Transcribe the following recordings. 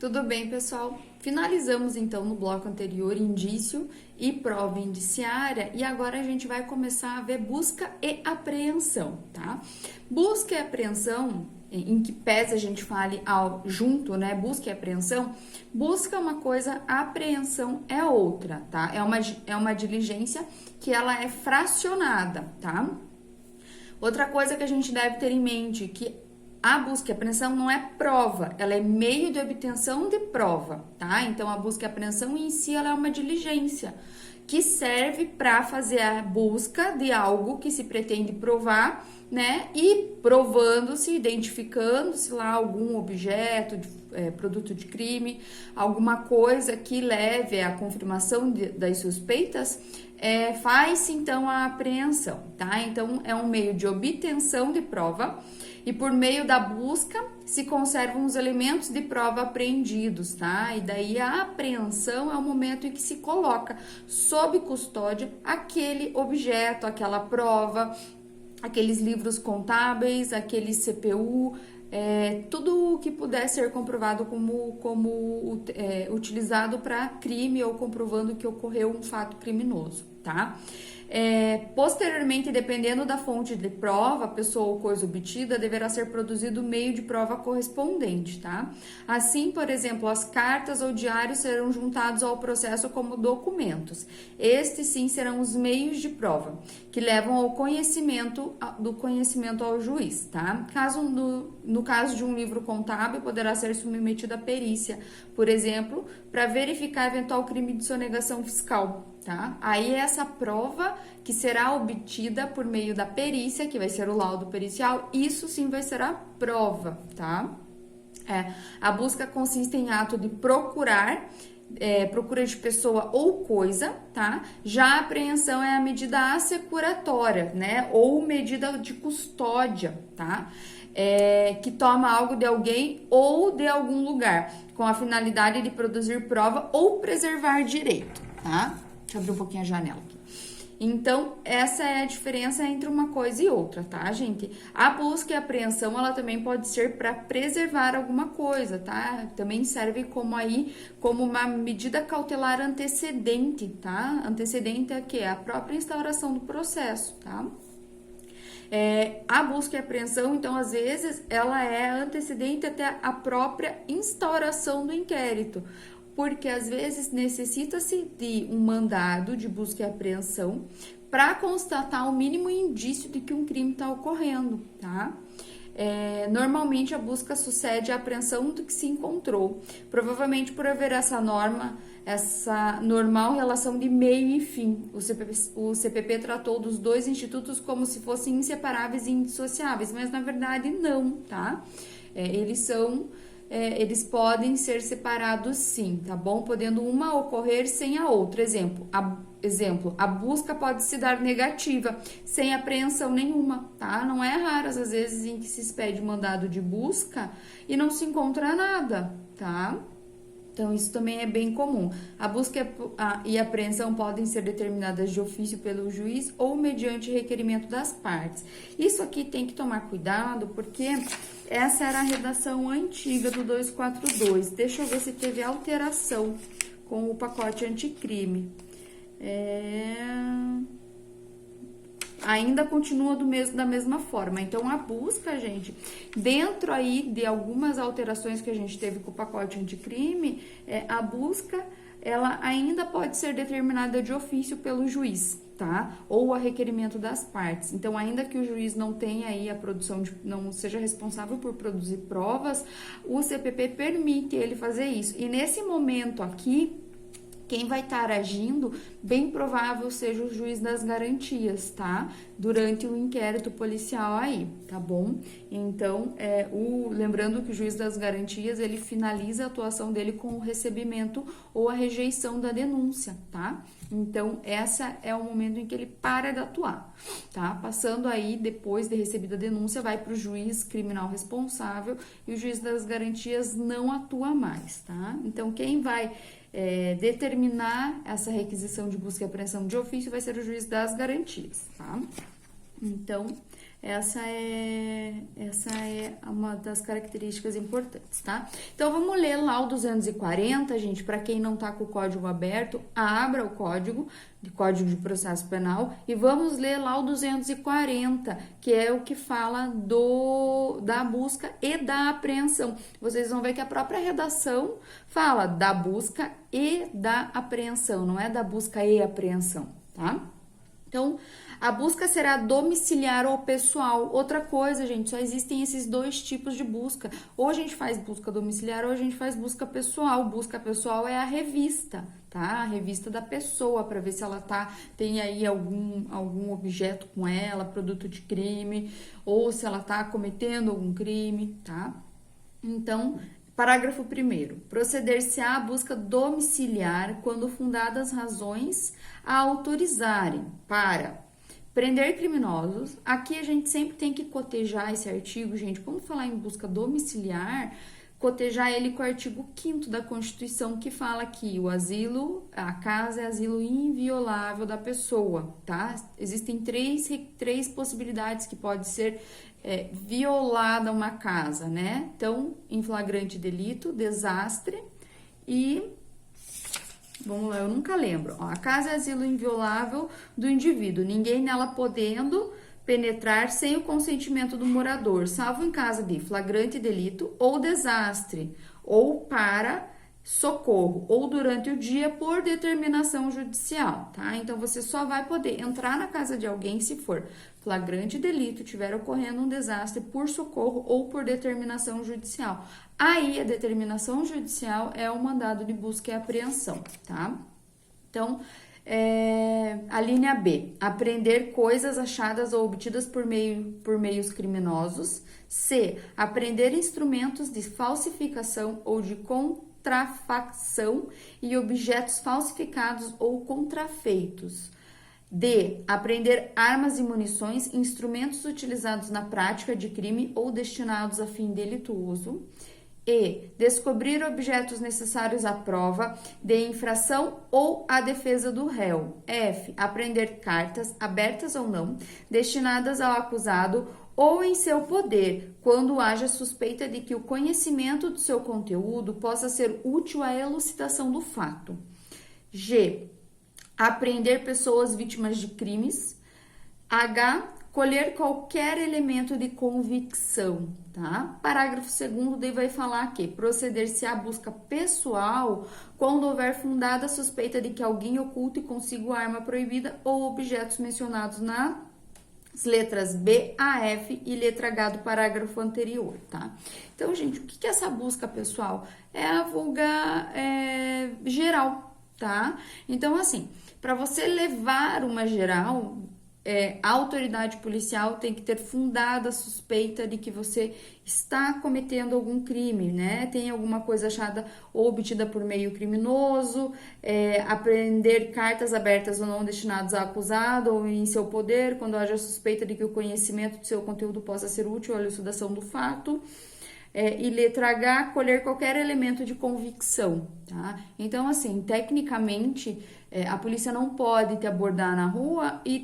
Tudo bem, pessoal? Finalizamos então no bloco anterior indício e prova indiciária e agora a gente vai começar a ver busca e apreensão, tá? Busca e apreensão, em que pese a gente fale junto, né? Busca e apreensão, busca é uma coisa, apreensão é outra, tá? É uma diligência que ela é fracionada, tá? Outra coisa que a gente deve ter em mente que a busca e apreensão não é prova, ela é meio de obtenção de prova, tá? Então, a busca e apreensão em si, ela é uma diligência que serve para fazer a busca de algo que se pretende provar, né? E provando-se, identificando-se lá algum objeto, produto de crime, alguma coisa que leve à confirmação das suspeitas, faz-se então a apreensão, tá? Então, é um meio de obtenção de prova e por meio da busca se conservam os elementos de prova apreendidos, tá? E daí a apreensão é o momento em que se coloca sob custódia aquele objeto, aquela prova, aqueles livros contábeis, aquele CPU, tudo que puder ser comprovado como utilizado para crime ou comprovando que ocorreu um fato criminoso, tá? Posteriormente, dependendo da fonte de prova, pessoa ou coisa obtida, deverá ser produzido meio de prova correspondente, tá? Assim, por exemplo, as cartas ou diários serão juntados ao processo como documentos. Estes, sim, serão os meios de prova, que levam ao conhecimento ao juiz, tá? No caso de um livro contábil, poderá ser submetido à perícia, por exemplo, para verificar eventual crime de sonegação fiscal, tá? Aí essa prova que será obtida por meio da perícia, que vai ser o laudo pericial, isso sim vai ser a prova, tá? A busca consiste em ato de procurar, procura de pessoa ou coisa, tá? Já a apreensão é a medida assecuratória, né? Ou medida de custódia, tá? Que toma algo de alguém ou de algum lugar, com a finalidade de produzir prova ou preservar direito, tá? Deixa eu abrir um pouquinho a janela aqui. Então, essa é a diferença entre uma coisa e outra, tá, gente? A busca e a apreensão, ela também pode ser para preservar alguma coisa, tá? Também serve como uma medida cautelar antecedente, tá? Antecedente a quê? A própria instauração do processo, tá? A busca e a apreensão, então, às vezes, ela é antecedente até a própria instauração do inquérito, porque às vezes necessita-se de um mandado de busca e apreensão para constatar o mínimo indício de que um crime está ocorrendo, tá? Normalmente a busca sucede à apreensão do que se encontrou, provavelmente por haver essa normal relação de meio e fim. O CPP tratou dos dois institutos como se fossem inseparáveis e indissociáveis, mas na verdade não, tá? Eles podem ser separados sim, tá bom? Podendo uma ocorrer sem a outra. Exemplo, a busca pode se dar negativa, sem apreensão nenhuma, tá? Não é raro, às vezes, em que se expede mandado de busca e não se encontra nada, tá? Então, isso também é bem comum. A busca e a apreensão podem ser determinadas de ofício pelo juiz ou mediante requerimento das partes. Isso aqui tem que tomar cuidado, porque essa era a redação antiga do 242. Deixa eu ver se teve alteração com o pacote anticrime. Ainda continua da mesma forma. Então, a busca, gente, dentro aí de algumas alterações que a gente teve com o pacote anticrime, a busca, ela ainda pode ser determinada de ofício pelo juiz, tá? Ou a requerimento das partes. Então, ainda que o juiz não tenha aí não seja responsável por produzir provas, o CPP permite ele fazer isso. E nesse momento aqui, quem vai estar agindo, bem provável seja o juiz das garantias, tá? Durante o inquérito policial aí, tá bom? Então, lembrando que o juiz das garantias, ele finaliza a atuação dele com o recebimento ou a rejeição da denúncia, tá? Então, essa é o momento em que ele para de atuar, tá? Passando aí, depois de recebida a denúncia, vai para o juiz criminal responsável e o juiz das garantias não atua mais, tá? Então, quem vai determinar essa requisição de busca e apreensão de ofício vai ser o juiz das garantias, tá? Então, Essa é uma das características importantes, tá? Então, vamos ler lá o 240, gente, para quem não tá com o código aberto, abra o Código de Processo Penal e vamos ler lá o 240, que é o que fala da busca e da apreensão. Vocês vão ver que a própria redação fala da busca e da apreensão, não é da busca e apreensão, tá? Então, a busca será domiciliar ou pessoal. Outra coisa, gente, só existem esses dois tipos de busca. Ou a gente faz busca domiciliar ou a gente faz busca pessoal. Busca pessoal é a revista, tá? A revista da pessoa, para ver se ela tem aí algum objeto com ela, produto de crime, ou se ela tá cometendo algum crime, tá? Então, parágrafo 1º. Proceder-se-á à busca domiciliar quando fundadas razões a autorizarem para prender criminosos. Aqui a gente sempre tem que cotejar esse artigo, gente. Quando falar em busca domiciliar, cotejar ele com o artigo 5º da Constituição, que fala que a casa é asilo inviolável da pessoa, tá? Existem três possibilidades que pode ser violada uma casa, né? Então, em flagrante delito, desastre e... Vamos lá, eu nunca lembro. Ó, a casa é asilo inviolável do indivíduo, ninguém nela podendo penetrar sem o consentimento do morador, salvo em caso de flagrante delito ou desastre, ou para socorro, ou durante o dia por determinação judicial, tá? Então, você só vai poder entrar na casa de alguém se for flagrante delito, tiver ocorrendo um desastre por socorro ou por determinação judicial. Aí, a determinação judicial é o mandado de busca e apreensão, tá? Então, a linha B, apreender coisas achadas ou obtidas por meios criminosos. C, apreender instrumentos de falsificação ou de contrafação e objetos falsificados ou contrafeitos. D, apreender armas e munições, instrumentos utilizados na prática de crime ou destinados a fim delituoso. E, descobrir objetos necessários à prova de infração ou à defesa do réu. F, apreender cartas, abertas ou não, destinadas ao acusado ou em seu poder, quando haja suspeita de que o conhecimento do seu conteúdo possa ser útil à elucidação do fato. G, apreender pessoas vítimas de crimes. H, colher qualquer elemento de convicção, tá? Parágrafo 2º daí vai falar que proceder-se à busca pessoal quando houver fundada suspeita de que alguém oculte consigo a arma proibida ou objetos mencionados nas letras B a F e letra H do parágrafo anterior, tá? Então, gente, o que é essa busca pessoal? É a vulga geral, tá? Então, assim, para você levar uma geral, a autoridade policial tem que ter fundada a suspeita de que você está cometendo algum crime, né? Tem alguma coisa achada ou obtida por meio criminoso, apreender cartas abertas ou não destinadas a acusado ou em seu poder, quando haja suspeita de que o conhecimento do seu conteúdo possa ser útil à elucidação do fato. E letra H, colher qualquer elemento de convicção, tá? Então, assim, tecnicamente, a polícia não pode te abordar na rua e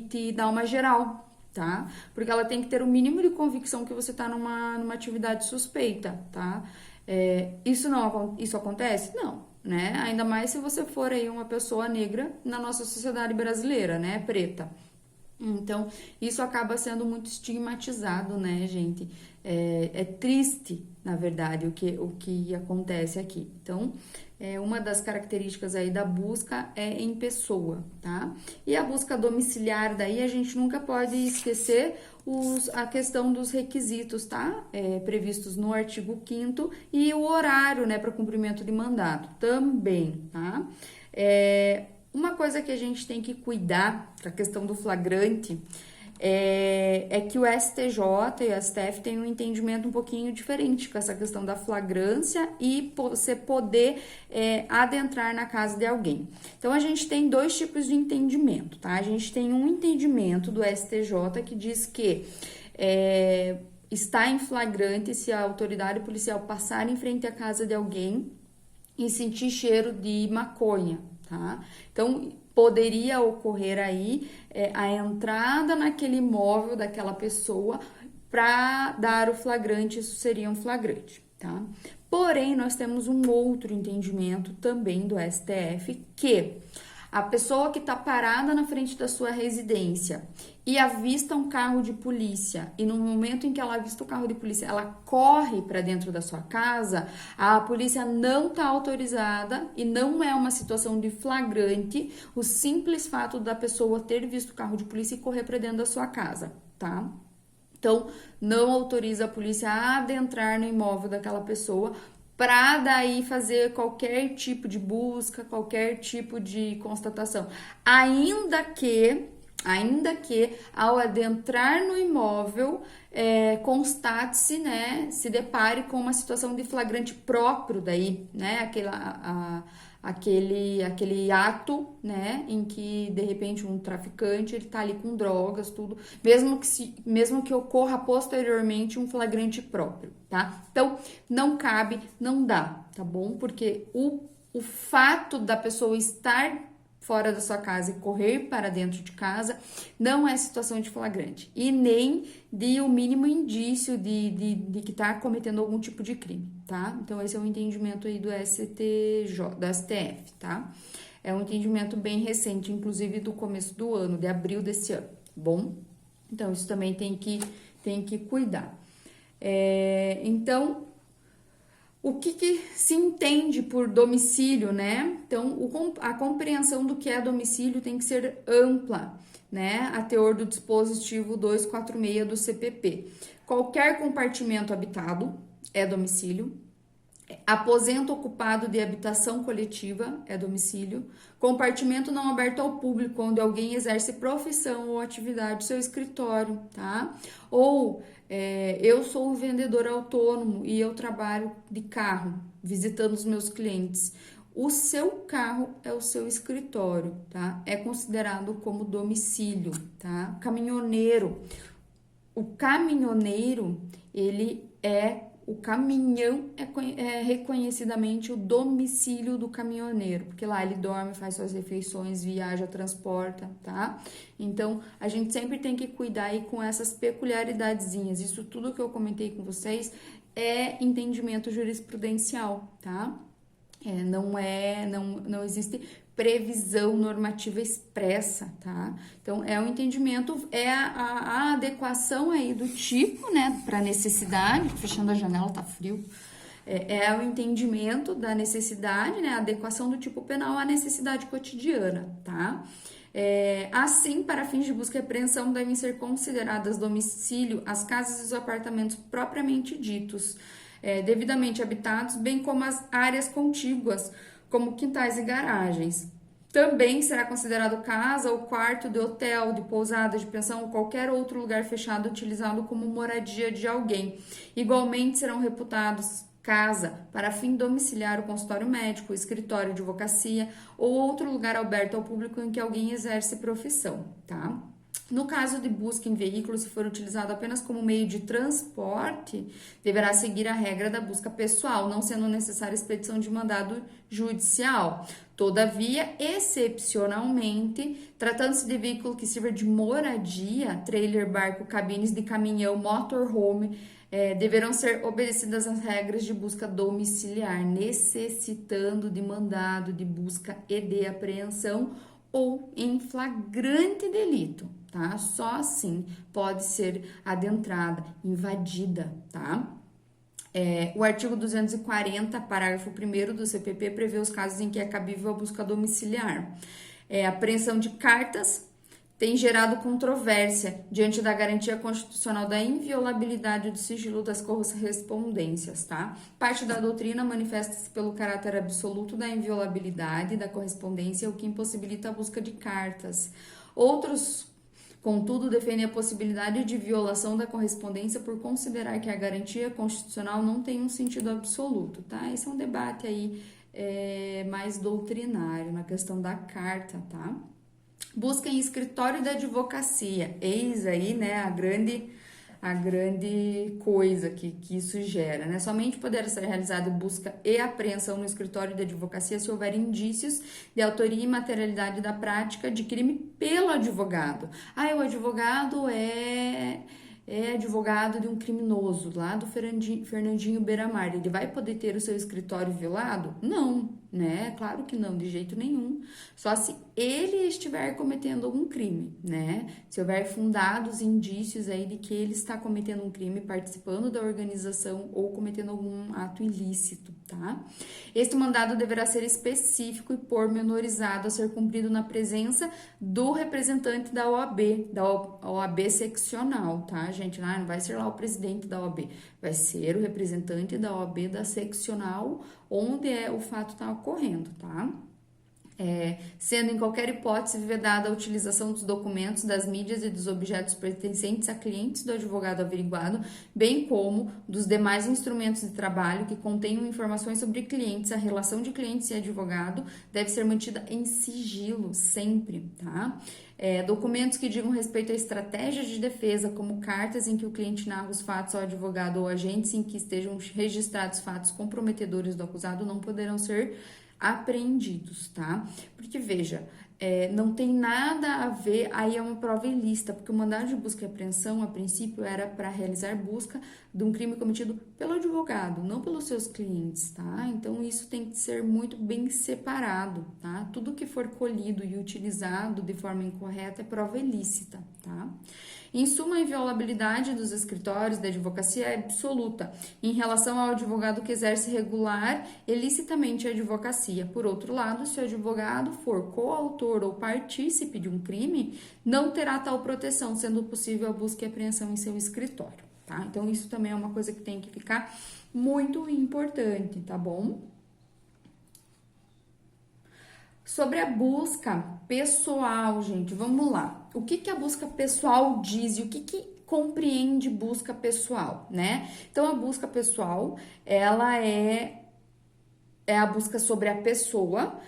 te dar uma geral, tá? Porque ela tem que ter o mínimo de convicção que você tá numa atividade suspeita, tá? Isso acontece? Não, né? Ainda mais se você for aí uma pessoa negra na nossa sociedade brasileira, né? Preta. Então, isso acaba sendo muito estigmatizado, né, gente? É triste, na verdade, o que acontece aqui. Então, uma das características aí da busca é em pessoa, tá? E a busca domiciliar, daí a gente nunca pode esquecer a questão dos requisitos, tá? Previstos no artigo 5º e o horário, né, para cumprimento de mandato também, tá? Uma coisa que a gente tem que cuidar para a questão do flagrante é que o STJ e o STF têm um entendimento um pouquinho diferente com essa questão da flagrância e você poder adentrar na casa de alguém. Então, a gente tem dois tipos de entendimento, tá? A gente tem um entendimento do STJ que diz que está em flagrante se a autoridade policial passar em frente à casa de alguém e sentir cheiro de maconha, tá? Então, poderia ocorrer aí a entrada naquele imóvel daquela pessoa para dar o flagrante, isso seria um flagrante, tá? Porém, nós temos um outro entendimento também do STF, que a pessoa que está parada na frente da sua residência e avista um carro de polícia, e no momento em que ela avista o carro de polícia, ela corre para dentro da sua casa, a polícia não está autorizada e não é uma situação de flagrante o simples fato da pessoa ter visto o carro de polícia e correr para dentro da sua casa, tá? Então, não autoriza a polícia a adentrar no imóvel daquela pessoa para daí fazer qualquer tipo de busca, qualquer tipo de constatação. Ainda que ao adentrar no imóvel, constate-se, né, se depare com uma situação de flagrante próprio daí, né, aquele ato, né, em que de repente um traficante ele tá ali com drogas, tudo, mesmo que ocorra posteriormente um flagrante próprio, tá? Então, não cabe, não dá, tá bom? Porque o fato da pessoa estar fora da sua casa e correr para dentro de casa não é situação de flagrante e nem de o mínimo indício de que está cometendo algum tipo de crime, tá? Então, esse é um entendimento aí do STJ, do STF, tá? É um entendimento bem recente, inclusive do começo do ano, de abril desse ano, bom? Então, isso também tem que cuidar. Então, o que se entende por domicílio, né? Então, a compreensão do que é domicílio tem que ser ampla, né? A teor do dispositivo 246 do CPP. Qualquer compartimento habitado é domicílio. Aposento ocupado de habitação coletiva é domicílio. Compartimento não aberto ao público, onde alguém exerce profissão ou atividade, seu escritório, tá? Ou eu sou um vendedor autônomo e eu trabalho de carro, visitando os meus clientes. O seu carro é o seu escritório, tá? É considerado como domicílio, tá? Caminhoneiro. O caminhoneiro, o caminhão é reconhecidamente o domicílio do caminhoneiro, porque lá ele dorme, faz suas refeições, viaja, transporta, tá? Então, a gente sempre tem que cuidar aí com essas peculiaridadezinhas. Isso tudo que eu comentei com vocês é entendimento jurisprudencial, tá? Não existe previsão normativa expressa, tá? Então, é um entendimento, a adequação aí do tipo, né, para necessidade, fechando a janela, tá frio, o entendimento da necessidade, né, a adequação do tipo penal à necessidade cotidiana, tá? Assim, para fins de busca e apreensão, devem ser consideradas domicílio as casas e os apartamentos propriamente ditos, devidamente habitados, bem como as áreas contíguas, como quintais e garagens. Também será considerado casa ou quarto de hotel, de pousada, de pensão ou qualquer outro lugar fechado utilizado como moradia de alguém. Igualmente serão reputados casa para fim domiciliar o consultório médico, o escritório de advocacia ou outro lugar aberto ao público em que alguém exerce profissão, tá? No caso de busca em veículo, se for utilizado apenas como meio de transporte, deverá seguir a regra da busca pessoal, não sendo necessária expedição de mandado judicial. Todavia, excepcionalmente, tratando-se de veículo que sirva de moradia, trailer, barco, cabines de caminhão, motorhome, deverão ser obedecidas as regras de busca domiciliar, necessitando de mandado de busca e de apreensão ou em flagrante delito, tá? Só assim pode ser adentrada, invadida, tá? O artigo 240, parágrafo 1º do CPP prevê os casos em que é cabível a busca domiciliar. A apreensão de cartas tem gerado controvérsia diante da garantia constitucional da inviolabilidade do sigilo das correspondências, tá? Parte da doutrina manifesta-se pelo caráter absoluto da inviolabilidade da correspondência, o que impossibilita a busca de cartas. Outros, contudo, defendem a possibilidade de violação da correspondência por considerar que a garantia constitucional não tem um sentido absoluto, tá? Esse é um debate aí mais doutrinário na questão da carta, tá? Busca em escritório da advocacia, eis aí, né, a grande coisa que isso gera, né? Somente poderá ser realizada busca e apreensão no escritório de advocacia se houver indícios de autoria e materialidade da prática de crime pelo advogado. O advogado é advogado de um criminoso lá do Fernandinho Beiramar. Ele vai poder ter o seu escritório violado? Não, né? Claro que não, de jeito nenhum. Só se ele estiver cometendo algum crime, né? Se houver fundados indícios aí de que ele está cometendo um crime, participando da organização ou cometendo algum ato ilícito, tá? Este mandado deverá ser específico e pormenorizado a ser cumprido na presença do representante da OAB seccional, tá, gente? Não vai ser lá o presidente da OAB, vai ser o representante da OAB da seccional onde o fato está ocorrendo, tá? Sendo em qualquer hipótese vedada a utilização dos documentos, das mídias e dos objetos pertencentes a clientes do advogado averiguado, bem como dos demais instrumentos de trabalho que contenham informações sobre clientes, a relação de clientes e advogado deve ser mantida em sigilo sempre, tá? Documentos que digam respeito a estratégias de defesa, como cartas em que o cliente narra os fatos ao advogado ou agentes em que estejam registrados fatos comprometedores do acusado, não poderão ser apreendidos, tá? Porque, veja, não tem nada a ver, aí é uma prova ilícita, porque o mandado de busca e apreensão, a princípio, era para realizar busca de um crime cometido pelo advogado, não pelos seus clientes, tá? Então, isso tem que ser muito bem separado, tá? Tudo que for colhido e utilizado de forma incorreta é prova ilícita, tá? Em suma, a inviolabilidade dos escritórios da advocacia é absoluta em relação ao advogado que exerce regular e licitamente a advocacia. Por outro lado, se o advogado for coautor ou partícipe de um crime, não terá tal proteção, sendo possível a busca e apreensão em seu escritório, tá? Então, isso também é uma coisa que tem que ficar muito importante, tá bom? Sobre a busca pessoal, gente, vamos lá. O que a busca pessoal diz e o que compreende busca pessoal, né? Então, a busca pessoal, ela é a busca sobre a pessoa,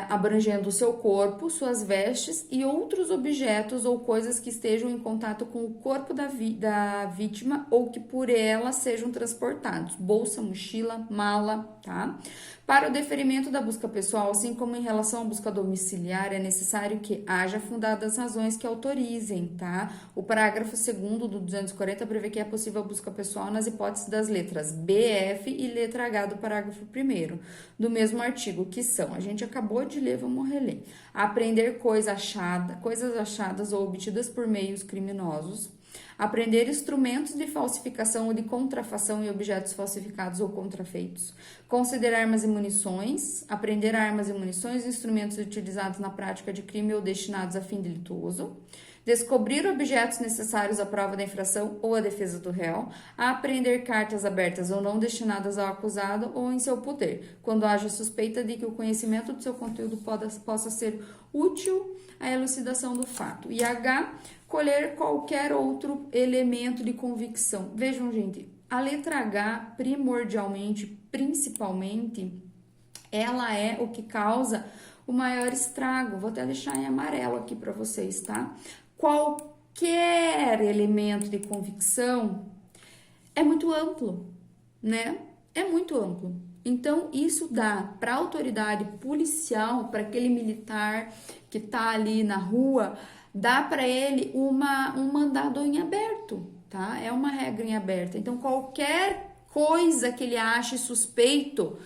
abrangendo o seu corpo, suas vestes e outros objetos ou coisas que estejam em contato com o corpo da vítima ou que por ela sejam transportados, bolsa, mochila, mala, tá? Para o deferimento da busca pessoal, assim como em relação à busca domiciliar, é necessário que haja fundadas razões que autorizem, tá? O parágrafo 2º do 240 prevê que é possível a busca pessoal nas hipóteses das letras B, F e letra H do parágrafo 1º do mesmo artigo, que são, a gente acabou de ler, vamos reler. Apreender coisas achadas ou obtidas por meios criminosos, apreender instrumentos de falsificação ou de contrafação e objetos falsificados ou contrafeitos, considerar armas e munições, apreender armas e munições, instrumentos utilizados na prática de crime ou destinados a fim delituoso, descobrir objetos necessários à prova da infração ou à defesa do réu, apreender cartas abertas ou não destinadas ao acusado ou em seu poder, quando haja suspeita de que o conhecimento do seu conteúdo possa ser útil à elucidação do fato. E H, colher qualquer outro elemento de convicção. Vejam, gente, a letra H, primordialmente, principalmente, ela é o que causa o maior estrago. Vou até deixar em amarelo aqui para vocês, tá? Qualquer elemento de convicção é muito amplo, né? É muito amplo. Então, isso dá para a autoridade policial, para aquele militar que tá ali na rua, dá para ele um mandado em aberto, tá? É uma regra em aberto. Então, qualquer coisa que ele ache suspeito,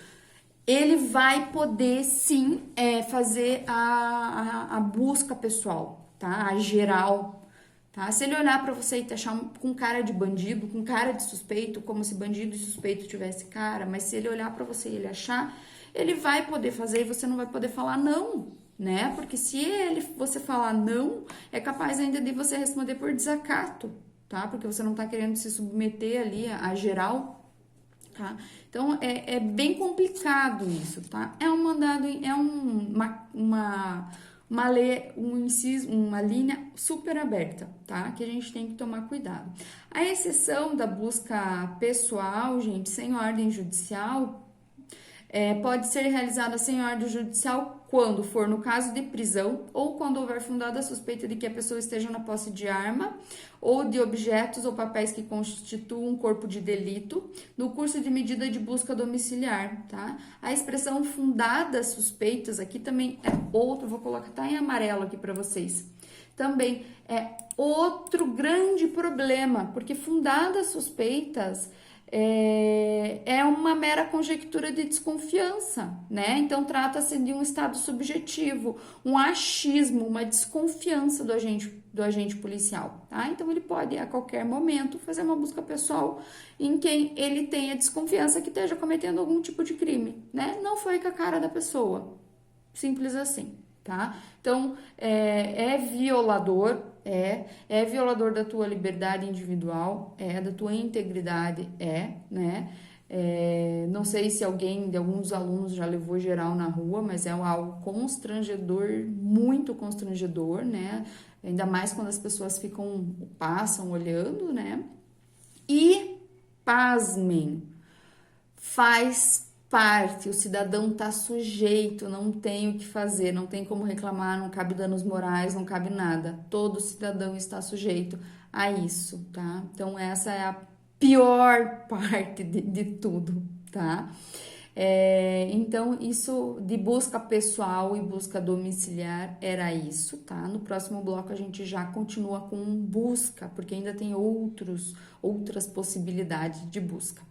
ele vai poder sim fazer a busca pessoal, tá? A geral, tá? Se ele olhar para você e te achar com cara de bandido, com cara de suspeito, como se bandido e suspeito tivesse cara, mas se ele olhar para você e ele achar, ele vai poder fazer e você não vai poder falar não, né? Porque se você falar não, é capaz ainda de você responder por desacato, tá? Porque você não tá querendo se submeter ali a geral, tá? Então, é bem complicado isso, tá? É um mandado, uma linha super aberta, tá? Que a gente tem que tomar cuidado. A exceção da busca pessoal, gente, sem ordem judicial, pode ser realizada sem ordem judicial quando for no caso de prisão ou quando houver fundada suspeita de que a pessoa esteja na posse de arma ou de objetos ou papéis que constituam um corpo de delito, no curso de medida de busca domiciliar, tá? A expressão fundadas suspeitas aqui também é outro, vou colocar, tá em amarelo aqui para vocês. Também é outro grande problema, porque fundadas suspeitas é uma mera conjectura de desconfiança, né? Então, trata-se de um estado subjetivo, um achismo, uma desconfiança do agente policial, tá? Então, ele pode, a qualquer momento, fazer uma busca pessoal em quem ele tenha desconfiança que esteja cometendo algum tipo de crime, né? Não foi com a cara da pessoa, simples assim, tá? Então, é violador, é violador da tua liberdade individual, da tua integridade, né? Não sei se alguém, de alguns alunos já levou geral na rua, mas é algo constrangedor, muito constrangedor, né? Ainda mais quando as pessoas passam olhando, né? E, pasmem, faz parte, o cidadão tá sujeito, não tem o que fazer, não tem como reclamar, não cabe danos morais, não cabe nada. Todo cidadão está sujeito a isso, tá? Então, essa é a pior parte de tudo, tá? Então, isso de busca pessoal e busca domiciliar era isso, tá? No próximo bloco a gente já continua com busca, porque ainda tem outras possibilidades de busca.